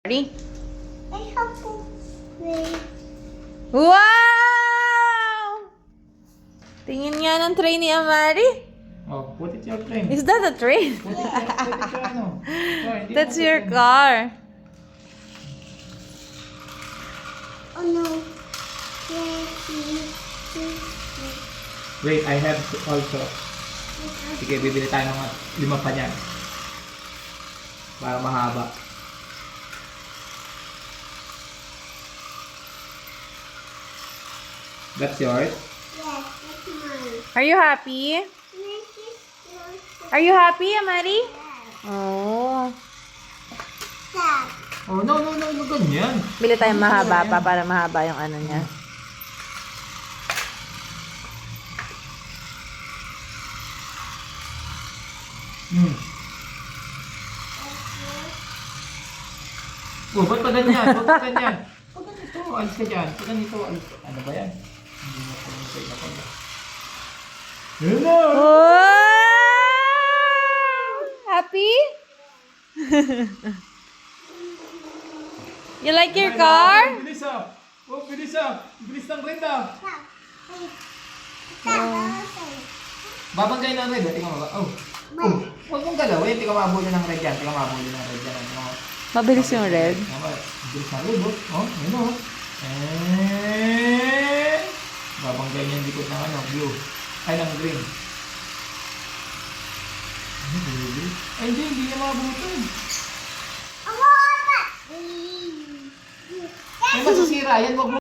Ready? I have to play. Wow! Tingin nga ng train ni Amari. Oh, put it your train. Is that a train? Put it your ano. Oh, hindi That's mo your put car. Oh no. Wait, I have to also. Sige, bibili tayo ng 5 pa niyan. Para mahaba. That's yours? Yes, that's mine. Are you happy? This is yours. Are you happy, Amari? Yes. Oh. Stop. Oh, no, ganyan. Bili tayo mahaba pa para mahaba yung ano niya. Hmm. Oh, ba't pa ganyan? Ba't pa ganyan? Pag ganito, alis ka dyan. Pag ganito, alis ka. Ano ba yan? Hindi mo pa sa ina pala. Hello! Wow! Happy? You like your car? Bilis ah! Oh, bilis ah! Bilis ng red ah! Stop. Wait. Stop. Babangay ng red ah. Tingnan mo ba? Oh. Oh. Huwag mong galawin. Tingnan mabulo ng red yan. Tingnan mabulo ng red yan. Tingnan mo. Mabilis yung red. Tingnan mo. Bilis ng red oh. Oh, yun oh. Eh. Babangay niya yung likod ng ano. Blue. Ay, ng green. Ano baby? Ay, hindi niya mabutin. Ako, Ay, masisira yan. Wag mo